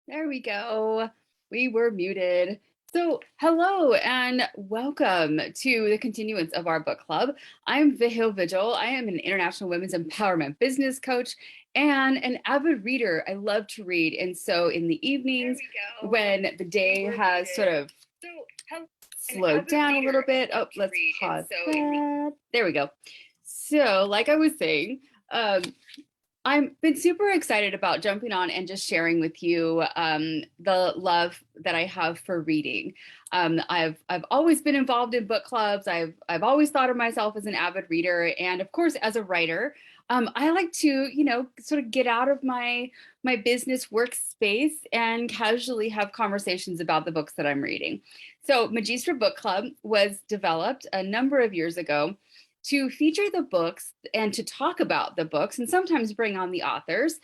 There we go. We were muted. So hello and welcome to the continuance of our book club. I'm Vigil. I am an international women's empowerment business coach and an avid reader. I love to read. And so in the evenings when the day has sort of slowed down a little bit. Oh, let's pause that. There we go. So like I was saying, I've been super excited about jumping on and just sharing with you the love that I have for reading. I've always been involved in book clubs. I've always thought of myself as an avid reader, and of course, as a writer, I like to sort of get out of my business workspace and casually have conversations about the books that I'm reading. So, Magistra Book Club was developed a number of years ago to feature the books and to talk about the books and sometimes bring on the authors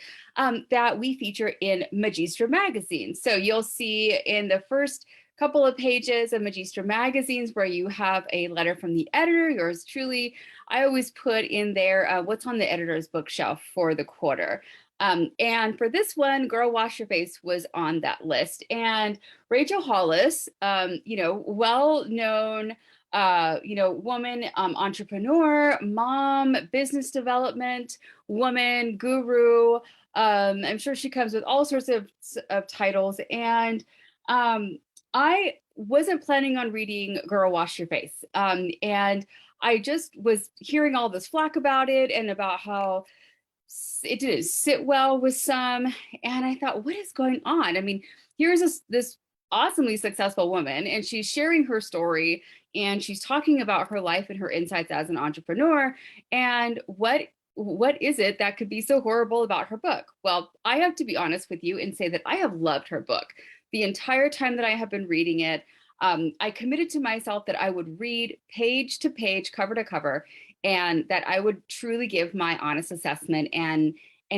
that we feature in Magistra magazine. So you'll see in the first couple of pages of Magistra magazines where you have a letter from the editor, yours truly. I always put in there what's on the editor's bookshelf for the quarter. And for this one, Girl Wash Your Face was on that list. And Rachel Hollis, well-known woman, entrepreneur, mom, business development, woman, guru. I'm sure she comes with all sorts of titles. And I wasn't planning on reading Girl Wash Your Face. And I just was hearing all this flack about it and about how it didn't sit well with some. And I thought, what is going on? I mean, here's this awesomely successful woman, and she's sharing her story and she's talking about her life and her insights as an entrepreneur. And what is it that could be so horrible about her book? Well, I have to be honest with you and say that I have loved her book. The entire time that I have been reading it, I committed to myself that I would read page to page, cover to cover, and that I would truly give my honest assessment and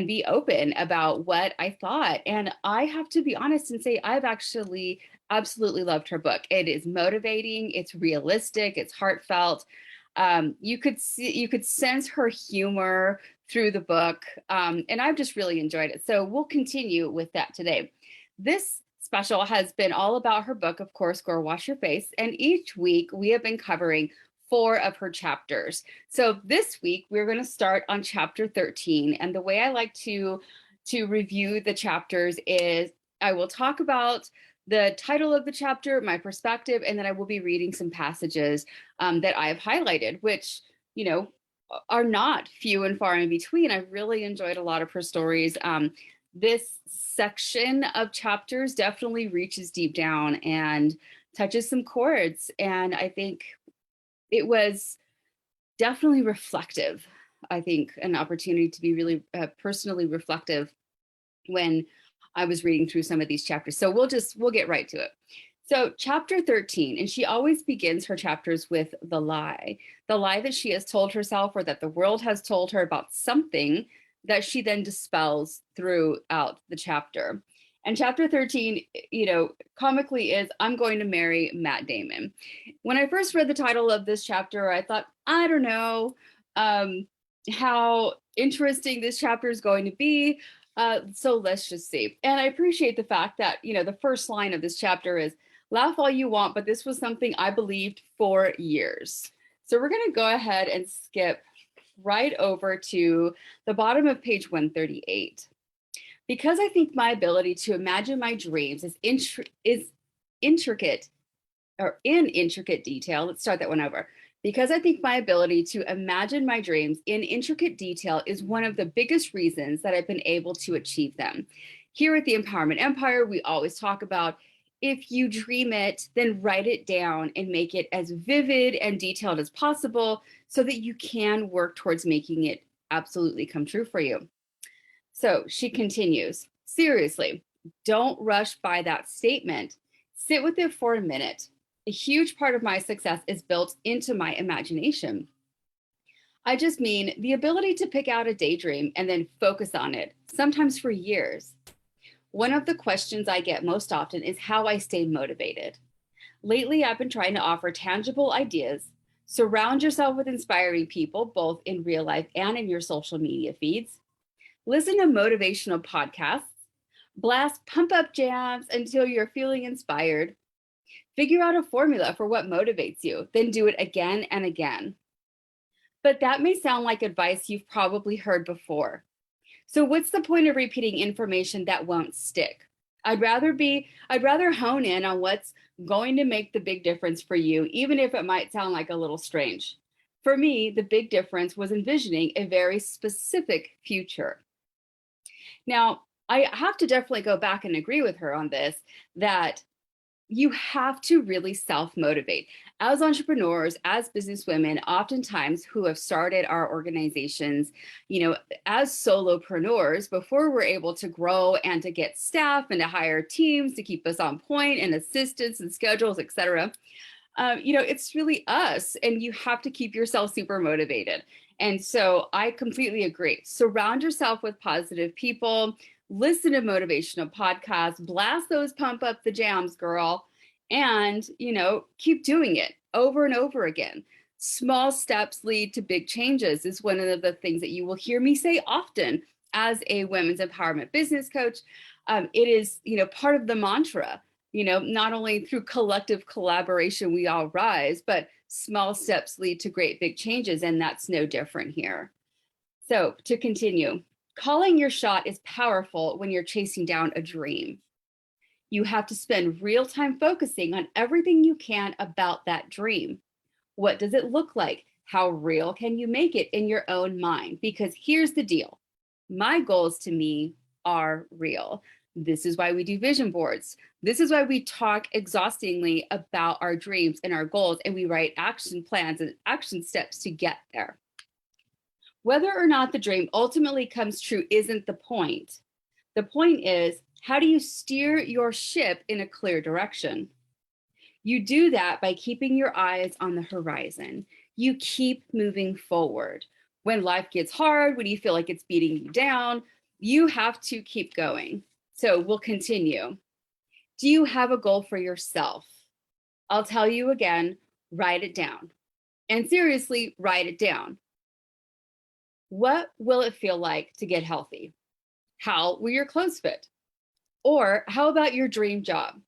be open about what I thought. And I have to be honest and say I've actually absolutely loved her book. It is motivating, it's realistic, it's heartfelt. You could sense her humor through the book, and I've just really enjoyed it. So we'll continue with that today. This special has been all about her book, of course, Girl Wash Your Face, and each week we have been covering 4 of her chapters. So this week we're going to start on chapter 13, and the way I like to review the chapters is I will talk about the title of the chapter, my perspective, and then I will be reading some passages that I've highlighted, which, are not few and far in between. I've really enjoyed a lot of her stories. This section of chapters definitely reaches deep down and touches some chords. And I think it was definitely reflective. I think an opportunity to be really personally reflective when I was reading through some of these chapters. So we'll get right to it. So chapter 13, and she always begins her chapters with the lie that she has told herself or that the world has told her about something that she then dispels throughout the chapter. And chapter 13, comically is, I'm going to marry Matt Damon. When I first read the title of this chapter, I thought, I don't know how interesting this chapter is going to be. So let's just see. And I appreciate the fact that, the first line of this chapter is, laugh all you want, but this was something I believed for years. So we're going to go ahead and skip right over to the bottom of page 138. Because I think my ability to imagine my dreams is intricate or in intricate detail. Let's start that one over. Because I think my ability to imagine my dreams in intricate detail is one of the biggest reasons that I've been able to achieve them. Here at the Empowerment Empire, we always talk about if you dream it, then write it down and make it as vivid and detailed as possible so that you can work towards making it absolutely come true for you. So she continues, seriously, don't rush by that statement. Sit with it for a minute. A huge part of my success is built into my imagination. I just mean the ability to pick out a daydream and then focus on it, sometimes for years. One of the questions I get most often is how I stay motivated. Lately, I've been trying to offer tangible ideas. Surround yourself with inspiring people, both in real life and in your social media feeds. Listen to motivational podcasts. Blast pump up jams until you're feeling inspired. Figure out a formula for what motivates you, then do it again and again. But that may sound like advice you've probably heard before. So what's the point of repeating information that won't stick? I'd rather hone in on what's going to make the big difference for you, even if it might sound like a little strange. For me, the big difference was envisioning a very specific future. Now, I have to definitely go back and agree with her on this, that you have to really self-motivate. As entrepreneurs, as businesswomen, oftentimes who have started our organizations, as solopreneurs, before we're able to grow and to get staff and to hire teams to keep us on point and assistants and schedules, et cetera, it's really us, and you have to keep yourself super motivated. And so I completely agree. Surround yourself with positive people, listen to motivational podcasts, blast those pump up the jams, girl, and, keep doing it over and over again. Small steps lead to big changes is one of the things that you will hear me say often as a women's empowerment business coach. It is, part of the mantra. Not only through collective collaboration we all rise, but small steps lead to great big changes, and that's no different here. So to continue, calling your shot is powerful when you're chasing down a dream. You have to spend real time focusing on everything you can about that dream. What does it look like? How real can you make it in your own mind? Because here's the deal. My goals to me are real. This is why we do vision boards. This is why we talk exhaustingly about our dreams and our goals, and we write action plans and action steps to get there. Whether or not the dream ultimately comes true isn't the point. The point is, how do you steer your ship in a clear direction? You do that by keeping your eyes on the horizon. You keep moving forward. When life gets hard, when you feel like it's beating you down, you have to keep going. So we'll continue. Do you have a goal for yourself? I'll tell you again, write it down. And seriously, write it down. What will it feel like to get healthy? How will your clothes fit? Or how about your dream job?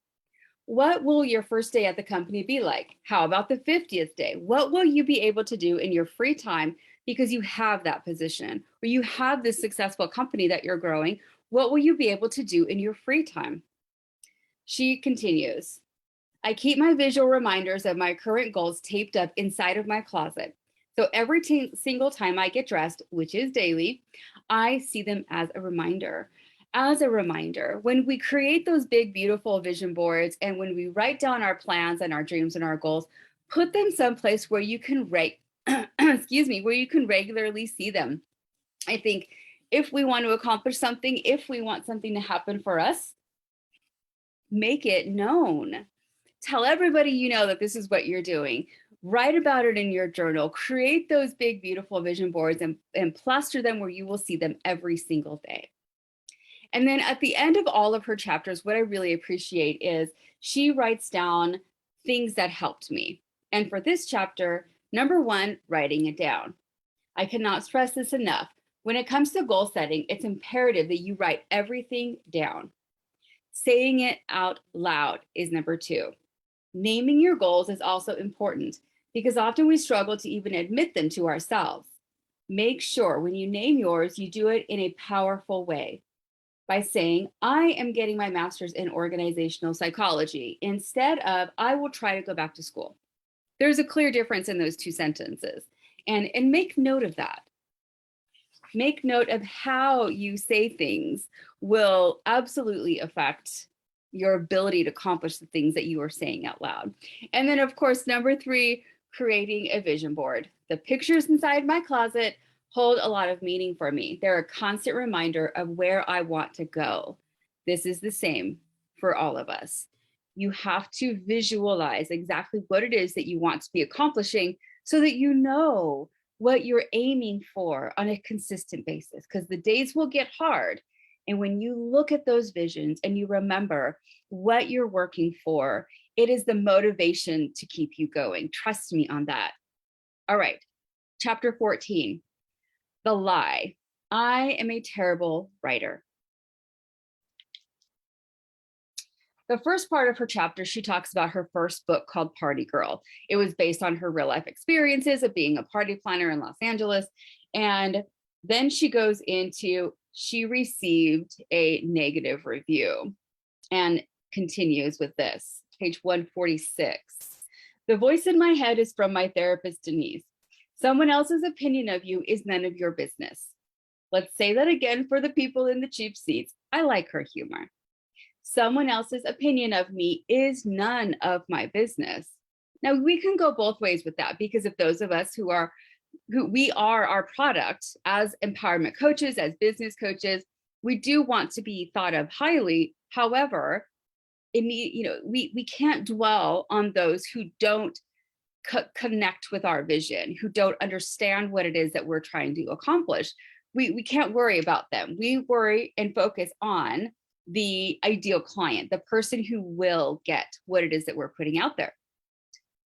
What will your first day at the company be like? How about the 50th day? What will you be able to do in your free time because you have that position or you have this successful company that you're growing? What will you be able to do in your free time? She continues, I keep my visual reminders of my current goals taped up inside of my closet. So every single time I get dressed, which is daily, I see them as a reminder. As a reminder, when we create those big, beautiful vision boards and when we write down our plans and our dreams and our goals, put them someplace where you can where you can regularly see them. I think if we want to accomplish something, if we want something to happen for us, make it known. Tell everybody you know that this is what you're doing. Write about it in your journal. Create those big, beautiful vision boards and plaster them where you will see them every single day. And then at the end of all of her chapters, what I really appreciate is she writes down things that helped me. And for this chapter, number one, writing it down. I cannot stress this enough. When it comes to goal setting, it's imperative that you write everything down. Saying it out loud is number two. Naming your goals is also important because often we struggle to even admit them to ourselves. Make sure when you name yours, you do it in a powerful way by saying, I am getting my master's in organizational psychology instead of, I will try to go back to school. There's a clear difference in those two sentences. And make note of that. Make note of how you say things will absolutely affect your ability to accomplish the things that you are saying out loud. And then, of course, number three, creating a vision board. The pictures inside my closet hold a lot of meaning for me. They're a constant reminder of where I want to go. This is the same for all of us. You have to visualize exactly what it is that you want to be accomplishing so that you know what you're aiming for on a consistent basis, because the days will get hard. And when you look at those visions and you remember what you're working for, it is the motivation to keep you going. Trust me on that. All right, chapter 14, the lie. I am a terrible writer. The first part of her chapter, she talks about her first book called Party Girl. It was based on her real life experiences of being a party planner in Los Angeles. And then she goes into, she received a negative review and continues with this, page 146. The voice in my head is from my therapist, Denise. Someone else's opinion of you is none of your business. Let's say that again for the people in the cheap seats. I like her humor. Someone else's opinion of me is none of my business. Now we can go both ways with that, because if those of us who we are our product as empowerment coaches, as business coaches, we do want to be thought of highly. However, we can't dwell on those who don't connect with our vision, who don't understand what it is that we're trying to accomplish. We can't worry about them. We worry and focus on the ideal client, the person who will get what it is that we're putting out there.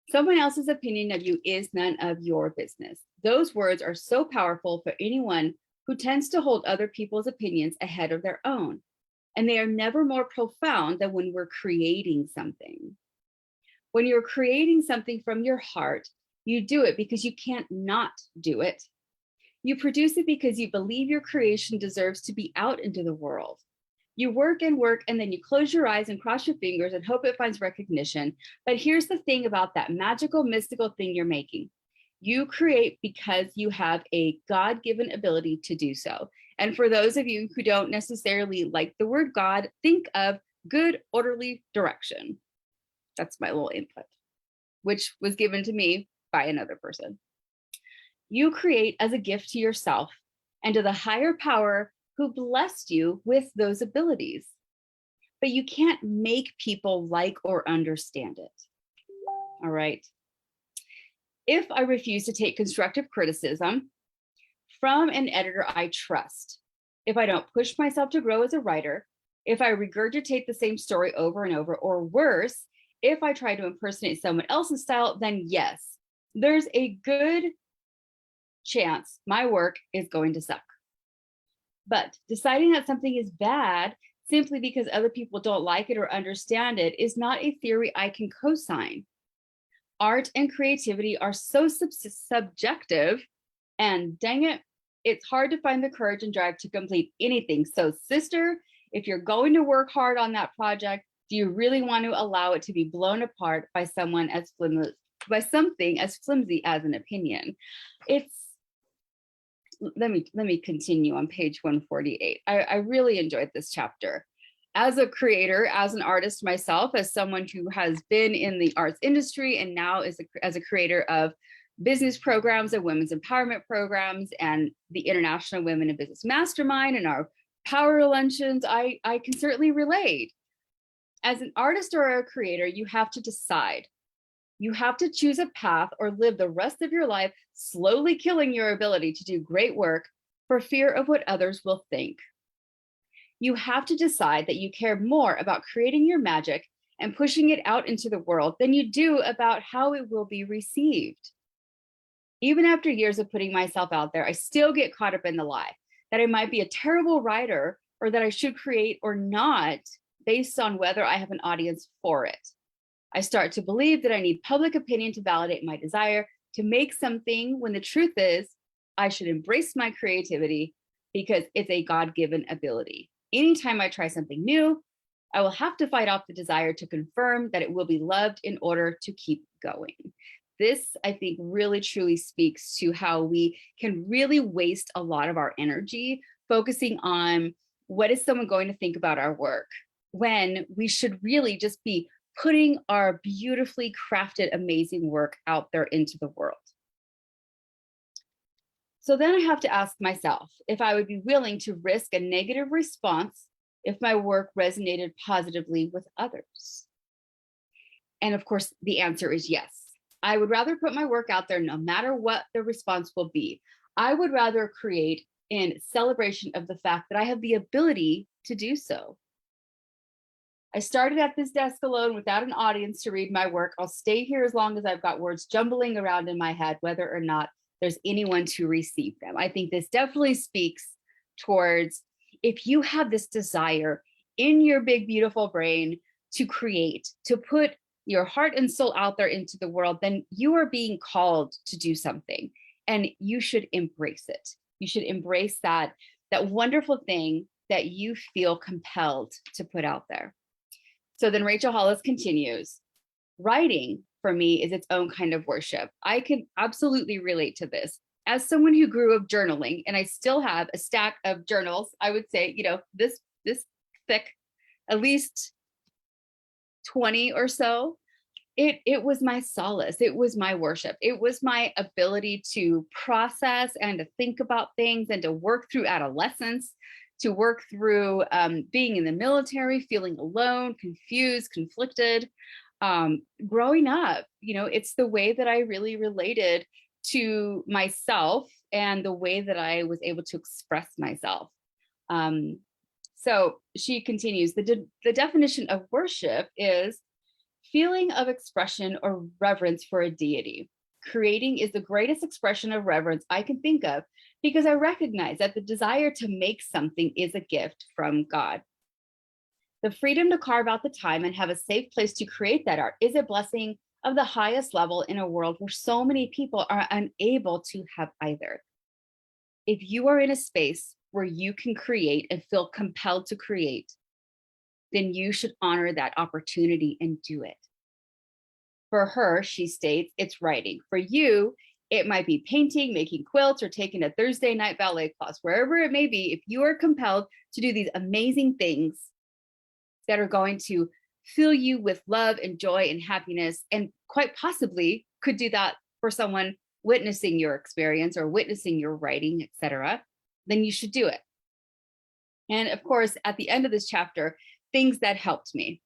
Someone else's opinion of you is none of your business. Those words are so powerful for anyone who tends to hold other people's opinions ahead of their own. And they are never more profound than when we're creating something. When you're creating something from your heart, you do it because you can't not do it. You produce it because you believe your creation deserves to be out into the world. You work and work, and then you close your eyes and cross your fingers and hope it finds recognition. But here's the thing about that magical, mystical thing you're making. You create because you have a God-given ability to do so. And for those of you who don't necessarily like the word God, think of good, orderly direction. That's my little input, which was given to me by another person. You create as a gift to yourself and to the higher power who blessed you with those abilities. But you can't make people like or understand it. All right. If I refuse to take constructive criticism from an editor I trust, if I don't push myself to grow as a writer, if I regurgitate the same story over and over, or worse, if I try to impersonate someone else's style, then yes, there's a good chance my work is going to suck. But deciding that something is bad simply because other people don't like it or understand it is not a theory I can co-sign. Art and creativity are so subjective, and dang it, it's hard to find the courage and drive to complete anything. So sister, if you're going to work hard on that project, do you really want to allow it to be blown apart by something as flimsy as an opinion? Let me continue on page 148. I really enjoyed this chapter. As a creator, as an artist myself, as someone who has been in the arts industry and now is as a creator of business programs and women's empowerment programs and the International Women in Business Mastermind and our power luncheons, I can certainly relate. As an artist or a creator, you have to decide. You have to choose a path or live the rest of your life slowly killing your ability to do great work for fear of what others will think. You have to decide that you care more about creating your magic and pushing it out into the world than you do about how it will be received. Even after years of putting myself out there, I still get caught up in the lie that I might be a terrible writer or that I should create or not based on whether I have an audience for it. I start to believe that I need public opinion to validate my desire to make something, when the truth is, I should embrace my creativity because it's a God-given ability. Anytime I try something new, I will have to fight off the desire to confirm that it will be loved in order to keep going. This, I think, really truly speaks to how we can really waste a lot of our energy focusing on what is someone going to think about our work, when we should really just be putting our beautifully crafted, amazing work out there into the world. So then I have to ask myself if I would be willing to risk a negative response if my work resonated positively with others. And of course, the answer is yes. I would rather put my work out there no matter what the response will be. I would rather create in celebration of the fact that I have the ability to do so. I started at this desk alone without an audience to read my work. I'll stay here as long as I've got words jumbling around in my head, whether or not there's anyone to receive them. I think this definitely speaks towards, if you have this desire in your big, beautiful brain to create, to put your heart and soul out there into the world, then you are being called to do something, and you should embrace it. You should embrace that wonderful thing that you feel compelled to put out there. So then Rachel Hollis continues, writing for me is its own kind of worship. I can absolutely relate to this. As someone who grew up journaling, and I still have a stack of journals, I would say, this thick, at least 20 or so, it was my solace. It was my worship. It was my ability to process and to think about things and to work through adolescence, to work through being in the military, feeling alone, confused, conflicted. Growing up, it's the way that I really related to myself and the way that I was able to express myself. So she continues, the definition of worship is feeling of expression or reverence for a deity. Creating is the greatest expression of reverence I can think of, because I recognize that the desire to make something is a gift from God. The freedom to carve out the time and have a safe place to create that art is a blessing of the highest level in a world where so many people are unable to have either. If you are in a space where you can create and feel compelled to create, then you should honor that opportunity and do it. For her, she states, it's writing. For you, it might be painting, making quilts, or taking a Thursday night ballet class. Wherever it may be, if you are compelled to do these amazing things that are going to fill you with love and joy and happiness, and quite possibly could do that for someone witnessing your experience or witnessing your writing, etc., then you should do it. And of course, at the end of this chapter, things that helped me.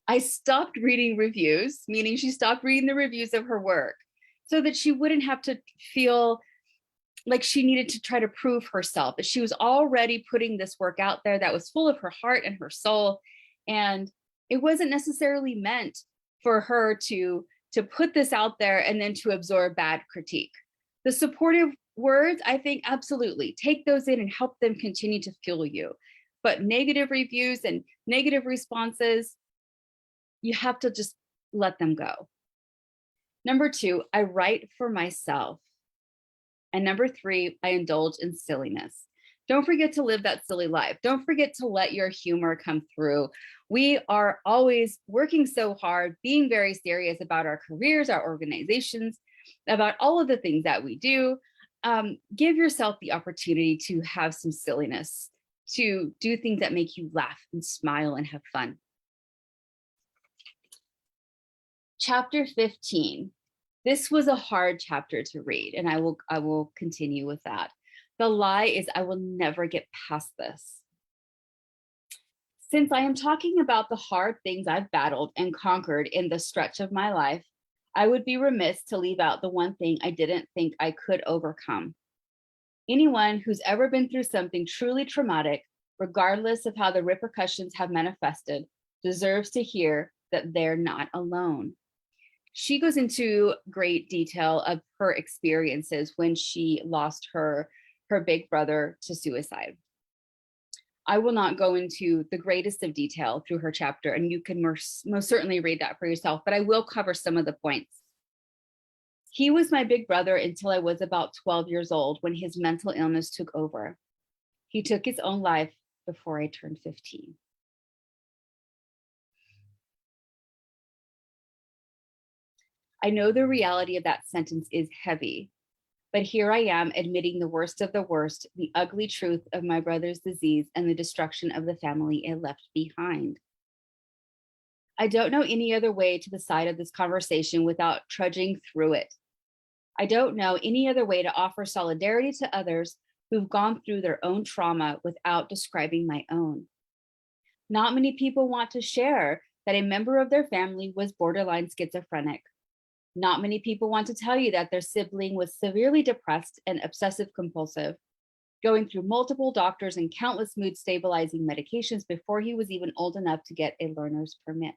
I stopped reading reviews, meaning she stopped reading the reviews of her work so that she wouldn't have to feel like she needed to try to prove herself, that she was already putting this work out there that was full of her heart and her soul. And it wasn't necessarily meant for her to put this out there and then to absorb bad critique. The supportive words, I think, absolutely take those in and help them continue to fuel you. But negative reviews and negative responses, you have to just let them go. Number 2, I write for myself. And number 3, I indulge in silliness. Don't forget to live that silly life. Don't forget to let your humor come through. We are always working so hard, being very serious about our careers, our organizations, about all of the things that we do. Give yourself the opportunity to have some silliness, to do things that make you laugh and smile and have fun. Chapter 15. This was a hard chapter to read, and I will continue with that. The lie is I will never get past this. Since I am talking about the hard things I've battled and conquered in the stretch of my life, I would be remiss to leave out the one thing I didn't think I could overcome. Anyone who's ever been through something truly traumatic, regardless of how the repercussions have manifested, deserves to hear that they're not alone. She goes into great detail of her experiences when she lost her big brother to suicide. I will not go into the greatest of detail through her chapter, and you can most certainly read that for yourself, but I will cover some of the points. He was my big brother until I was about 12 years old when his mental illness took over. He took his own life before I turned 15. I know the reality of that sentence is heavy, but here I am admitting the worst of the worst, the ugly truth of my brother's disease and the destruction of the family it left behind. I don't know any other way to the side of this conversation without trudging through it. I don't know any other way to offer solidarity to others who've gone through their own trauma without describing my own. Not many people want to share that a member of their family was borderline schizophrenic. Not many people want to tell you that their sibling was severely depressed and obsessive compulsive, going through multiple doctors and countless mood stabilizing medications before he was even old enough to get a learner's permit.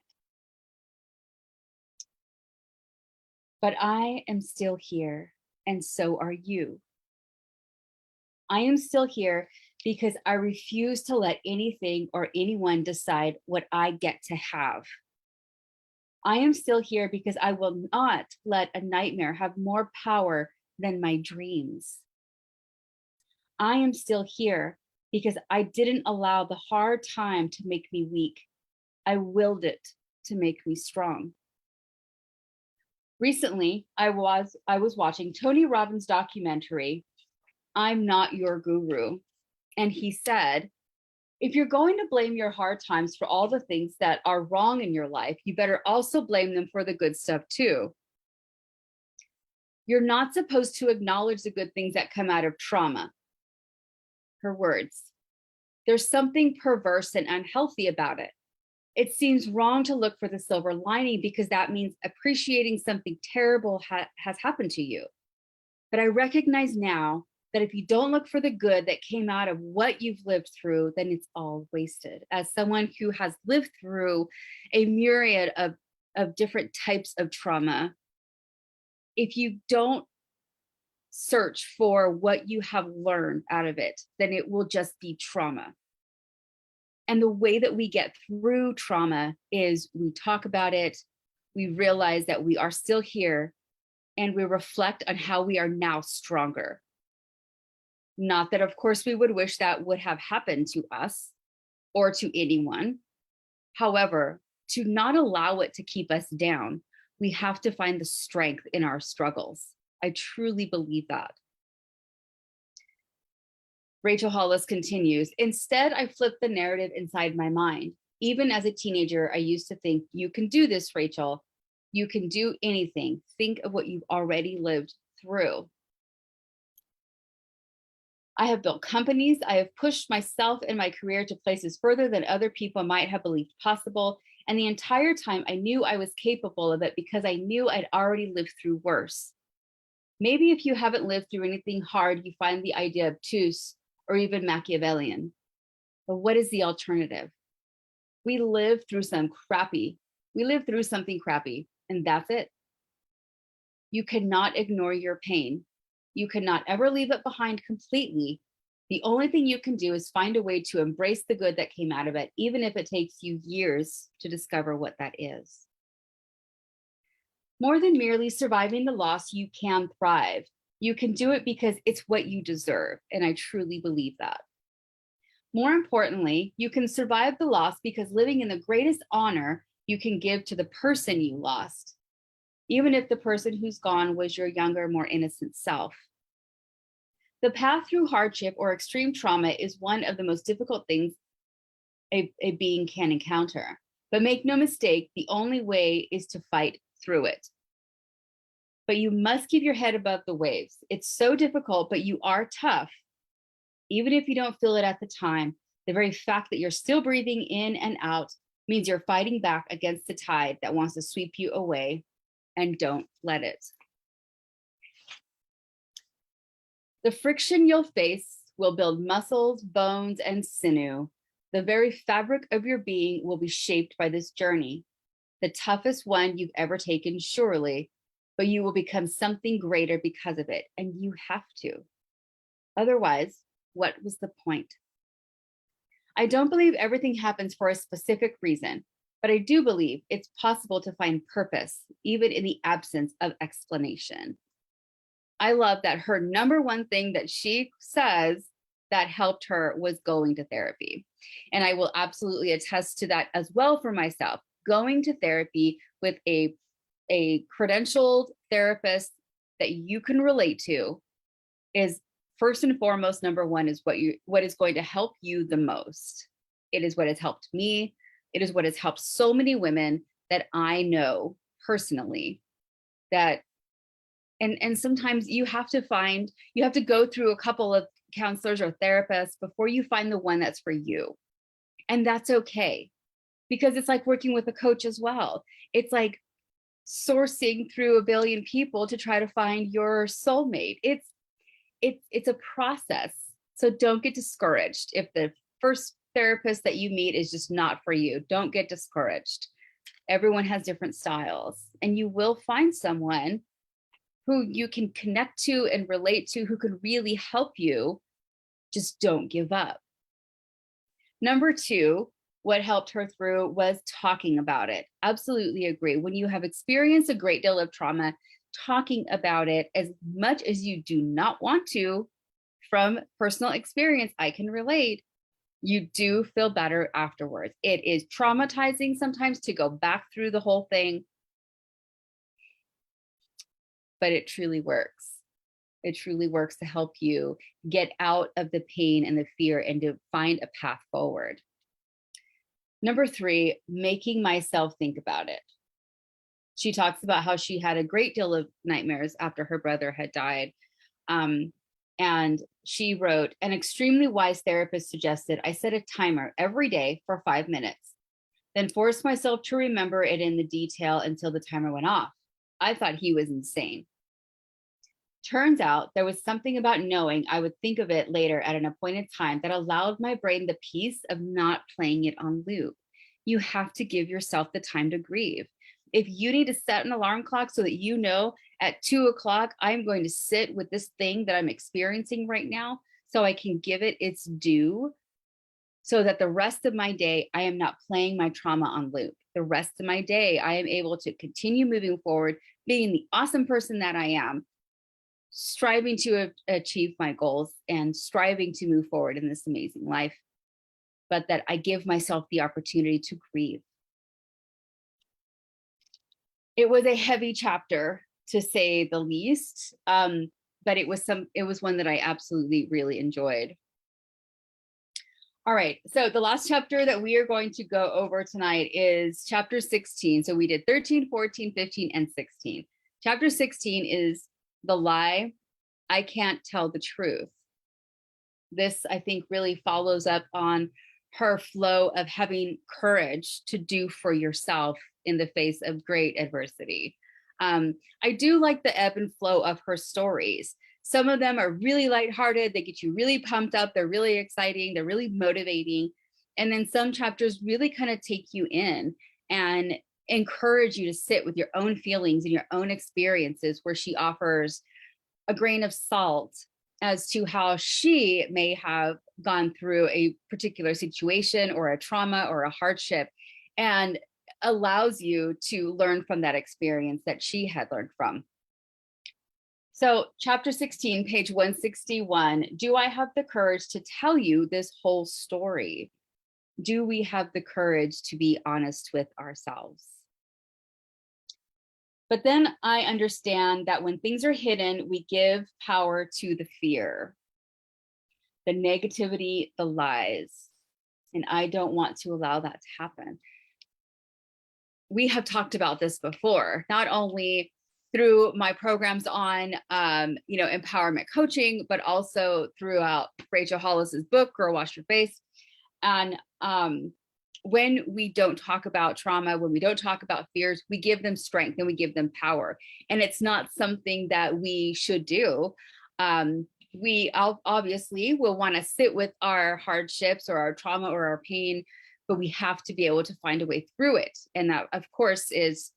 But I am still here, and so are you. I am still here because I refuse to let anything or anyone decide what I get to have. I am still here because I will not let a nightmare have more power than my dreams. I am still here because I didn't allow the hard time to make me weak. I willed it to make me strong. Recently, I was watching Tony Robbins' documentary, I'm Not Your Guru. And he said, if you're going to blame your hard times for all the things that are wrong in your life, you better also blame them for the good stuff too. You're not supposed to acknowledge the good things that come out of trauma. Her words. There's something perverse and unhealthy about it. It seems wrong to look for the silver lining because that means appreciating something terrible has happened to you. But I recognize now that if you don't look for the good that came out of what you've lived through, then it's all wasted. As someone who has lived through a myriad of different types of trauma, if you don't search for what you have learned out of it, then it will just be trauma. And the way that we get through trauma is we talk about it, we realize that we are still here, and we reflect on how we are now stronger. Not that, of course, we would wish that would have happened to us or to anyone. However, to not allow it to keep us down, we have to find the strength in our struggles. I truly believe that. Rachel Hollis continues, instead, I flipped the narrative inside my mind. Even as a teenager, I used to think, you can do this, Rachel. You can do anything. Think of what you've already lived through. I have built companies. I have pushed myself and my career to places further than other people might have believed possible. And the entire time I knew I was capable of it because I knew I'd already lived through worse. Maybe if you haven't lived through anything hard, you find the idea obtuse or even Machiavellian. But what is the alternative? We live through something crappy, and that's it. You cannot ignore your pain. You cannot ever leave it behind completely. The only thing you can do is find a way to embrace the good that came out of it, even if it takes you years to discover what that is. More than merely surviving the loss, you can thrive. You can do it because it's what you deserve, and I truly believe that. More importantly, you can survive the loss because living in the greatest honor you can give to the person you lost, even if the person who's gone was your younger, more innocent self. The path through hardship or extreme trauma is one of the most difficult things a being can encounter. But make no mistake, the only way is to fight through it. But you must keep your head above the waves. It's so difficult, but you are tough. Even if you don't feel it at the time, the very fact that you're still breathing in and out means you're fighting back against the tide that wants to sweep you away, and don't let it. The friction you'll face will build muscles, bones, and sinew. The very fabric of your being will be shaped by this journey, the toughest one you've ever taken, surely, but you will become something greater because of it, and you have to. Otherwise, what was the point? I don't believe everything happens for a specific reason, but I do believe it's possible to find purpose, even in the absence of explanation. I love that her number one thing that she says that helped her was going to therapy. And I will absolutely attest to that as well for myself. Going to therapy with a credentialed therapist that you can relate to is first and foremost, number one, is what is going to help you the most. It is what has helped me. It is what has helped so many women that I know personally. That and sometimes you have to go through a couple of counselors or therapists before you find the one that's for you. And that's okay, because it's like working with a coach as well. It's like sourcing through a billion people to try to find your soulmate. It's a process. So don't get discouraged if the first therapist that you meet is just not for you. Don't get discouraged. Everyone has different styles, and you will find someone who you can connect to and relate to, who can really help you Just don't give up. Number two, what helped her through was talking about it. Absolutely agree. When you have experienced a great deal of trauma, talking about it, as much as you do not want to, from personal experience, I can relate, you do feel better afterwards. It is traumatizing sometimes to go back through the whole thing, but it truly works. It truly works to help you get out of the pain and the fear and to find a path forward. Number three, making myself think about it. She talks about how she had a great deal of nightmares after her brother had died. And she wrote, an extremely wise therapist suggested I set a timer every day for 5 minutes, then forced myself to remember it in the detail until the timer went off. I thought he was insane. Turns out there was something about knowing I would think of it later at an appointed time that allowed my brain the peace of not playing it on loop. You have to give yourself the time to grieve. If you need to set an alarm clock so that you know at 2 o'clock, I'm going to sit with this thing that I'm experiencing right now so I can give it its due, so that the rest of my day, I am not playing my trauma on loop. The rest of my day, I am able to continue moving forward, being the awesome person that I am, striving to achieve my goals and striving to move forward in this amazing life, but that I give myself the opportunity to grieve. It was a heavy chapter, to say the least, but it was one that I absolutely really enjoyed. All right, so the last chapter that we are going to go over tonight is chapter 16. So we did 13, 14, 15, and 16. Chapter 16 is the lie, I can't tell the truth. This, I think, really follows up on her flow of having courage to do for yourself in the face of great adversity. I do like the ebb and flow of her stories. Some of them are really lighthearted. They get you really pumped up. They're really exciting. They're really motivating. And then some chapters really kind of take you in and encourage you to sit with your own feelings and your own experiences, where she offers a grain of salt as to how she may have gone through a particular situation or a trauma or a hardship, and allows you to learn from that experience that she had learned from. So chapter 16, page 161, do I have the courage to tell you this whole story? Do we have the courage to be honest with ourselves? But then I understand that when things are hidden, we give power to the fear, the negativity, the lies. And I don't want to allow that to happen. We have talked about this before, not only through my programs on, empowerment coaching, but also throughout Rachel Hollis's book, Girl Wash Your Face. And when we don't talk about trauma, when we don't talk about fears, we give them strength and we give them power. And it's not something that we should do. We obviously will want to sit with our hardships or our trauma or our pain, but we have to be able to find a way through it. And that, of course, is,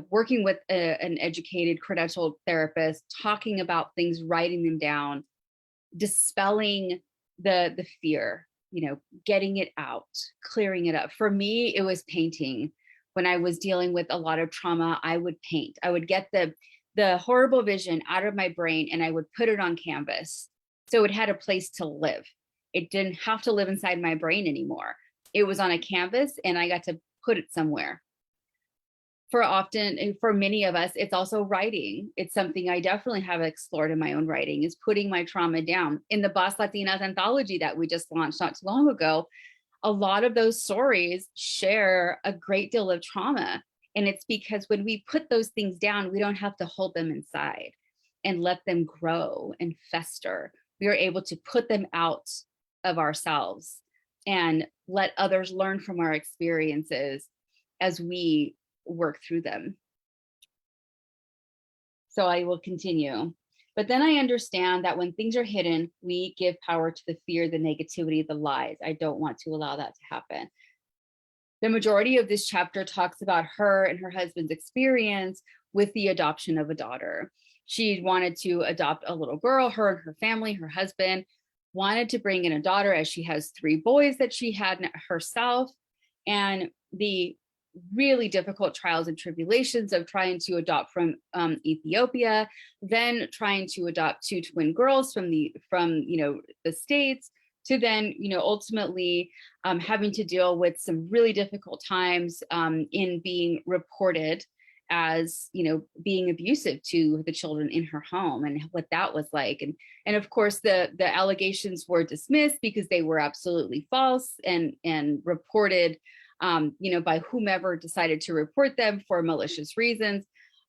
working with an educated, credentialed therapist, talking about things, writing them down, dispelling the fear, getting it out, clearing it up. For me, it was painting. When I was dealing with a lot of trauma, I would paint. I would get the horrible vision out of my brain and I would put it on canvas. So it had a place to live. It didn't have to live inside my brain anymore. It was on a canvas and I got to put it somewhere. For many of us, it's also writing. It's something I definitely have explored in my own writing, is putting my trauma down. In the Boss Latinas Anthology that we just launched not too long ago, a lot of those stories share a great deal of trauma. And it's because when we put those things down, we don't have to hold them inside and let them grow and fester. We are able to put them out of ourselves and let others learn from our experiences as we work through them. So I will continue. But then I understand that when things are hidden, we give power to the fear, the negativity, the lies. I don't want to allow that to happen. The majority of this chapter talks about her and her husband's experience with the adoption of a daughter. She wanted to adopt a little girl, her and her family, her husband wanted to bring in a daughter, as she has 3 boys that she had herself, and the really difficult trials and tribulations of trying to adopt from Ethiopia, then trying to adopt 2 twin girls from the States, to then ultimately having to deal with some really difficult times in being reported as being abusive to the children in her home, and what that was like. And of course the allegations were dismissed because they were absolutely false and reported by whomever decided to report them for malicious reasons.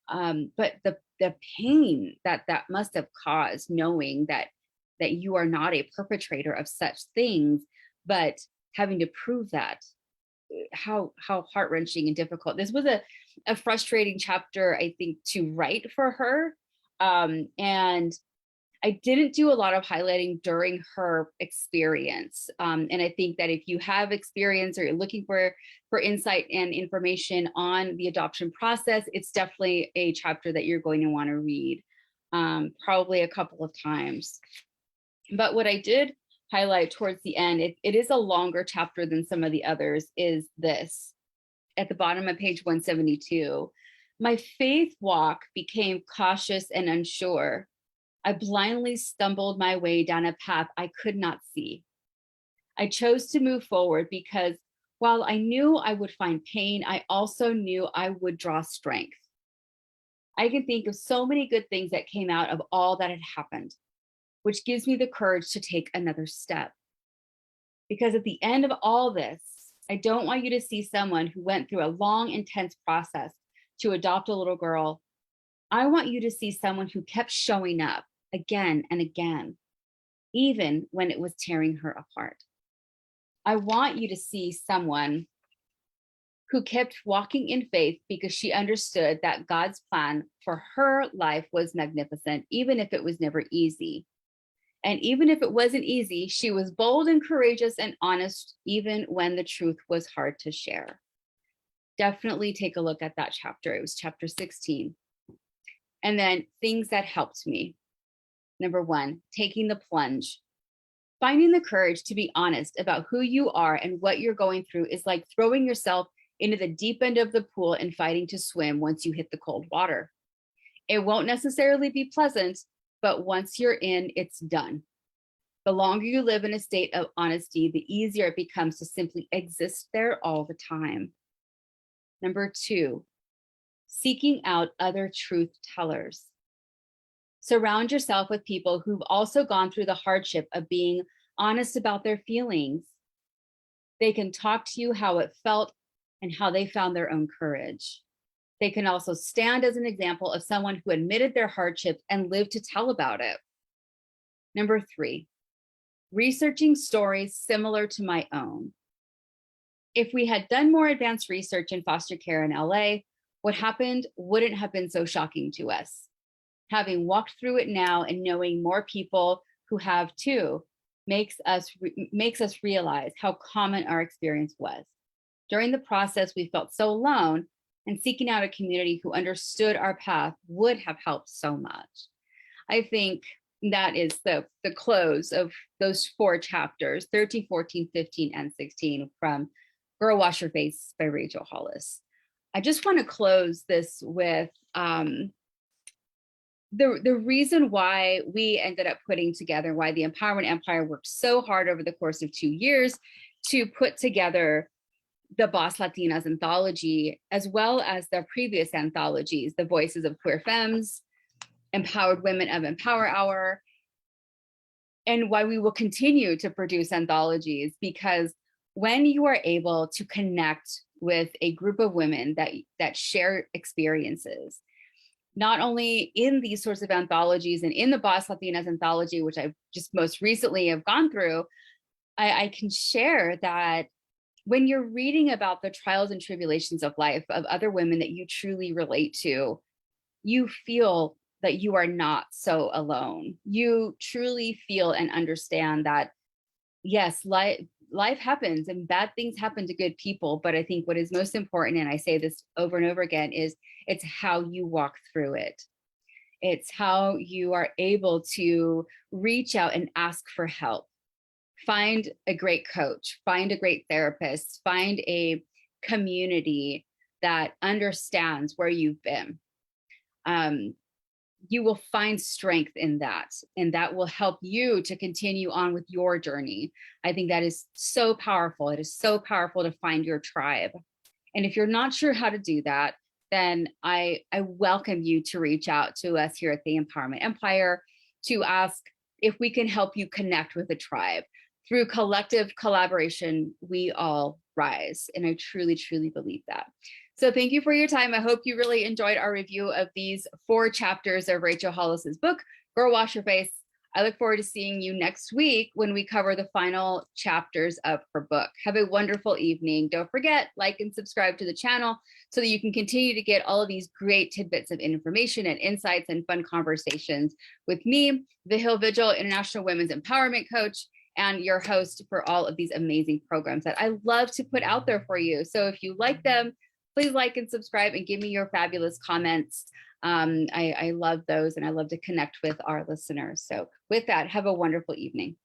But the pain that must have caused, knowing that you are not a perpetrator of such things, but having to prove that, how heart-wrenching and difficult. This was a frustrating chapter, I think, to write for her. And I didn't do a lot of highlighting during her experience. And I think that if you have experience or you're looking for insight and information on the adoption process, it's definitely a chapter that you're going to want to read, probably a couple of times. But what I did highlight towards the end, it is a longer chapter than some of the others, is this. At the bottom of page 172, my faith walk became cautious and unsure. I blindly stumbled my way down a path I could not see. I chose to move forward because while I knew I would find pain, I also knew I would draw strength. I can think of so many good things that came out of all that had happened, which gives me the courage to take another step. Because at the end of all this, I don't want you to see someone who went through a long, intense process to adopt a little girl. I want you to see someone who kept showing up again and again, even when it was tearing her apart. I want you to see someone who kept walking in faith because she understood that God's plan for her life was magnificent, even if it was never easy. And even if it wasn't easy, she was bold and courageous and honest, even when the truth was hard to share. Definitely take a look at that chapter. It was chapter 16. And then things that helped me. Number 1, taking the plunge. Finding the courage to be honest about who you are and what you're going through is like throwing yourself into the deep end of the pool and fighting to swim once you hit the cold water. It won't necessarily be pleasant, but once you're in, it's done. The longer you live in a state of honesty, the easier it becomes to simply exist there all the time. Number 2, seeking out other truth tellers. Surround yourself with people who've also gone through the hardship of being honest about their feelings. They can talk to you how it felt and how they found their own courage. They can also stand as an example of someone who admitted their hardships and lived to tell about it. Number 3, researching stories similar to my own. If we had done more advanced research in foster care in LA, what happened wouldn't have been so shocking to us. Having walked through it now and knowing more people who have too makes us realize how common our experience was. During the process, we felt so alone, and seeking out a community who understood our path would have helped so much. I think that is the close of those 4 chapters, 13, 14, 15, and 16 from Girl Wash Your Face by Rachel Hollis. I just want to close this with the reason why we ended up putting together, why the Empowerment Empire worked so hard over the course of 2 years to put together the Boss Latinas anthology, as well as their previous anthologies, The Voices of Queer Femmes, Empowered Women of Empower Hour, and why we will continue to produce anthologies, because when you are able to connect with a group of women that share experiences, not only in these sorts of anthologies and in the Boss Latinas anthology, which I just most recently have gone through, I can share that when you're reading about the trials and tribulations of life of other women that you truly relate to, you feel that you are not so alone. You truly feel and understand that, yes, life happens and bad things happen to good people. But I think what is most important, and I say this over and over again, is it's how you walk through it. It's how you are able to reach out and ask for help. find a great coach, find a great therapist, find a community that understands where you've been. You will find strength in that, and that will help you to continue on with your journey. I think that is so powerful. It is so powerful to find your tribe. And if you're not sure how to do that, then I welcome you to reach out to us here at the Empowerment Empire to ask if we can help you connect with a tribe. Through collective collaboration, we all rise. And I truly, truly believe that. So thank you for your time. I hope you really enjoyed our review of these 4 chapters of Rachel Hollis's book, Girl Wash Your Face. I look forward to seeing you next week when we cover the final chapters of her book. Have a wonderful evening. Don't forget, like and subscribe to the channel so that you can continue to get all of these great tidbits of information and insights and fun conversations with me, Vihil Vigil, International Women's Empowerment Coach, and your host for all of these amazing programs that I love to put out there for you. So if you like them, please like and subscribe and give me your fabulous comments. I love those, and I love to connect with our listeners. So with that, have a wonderful evening.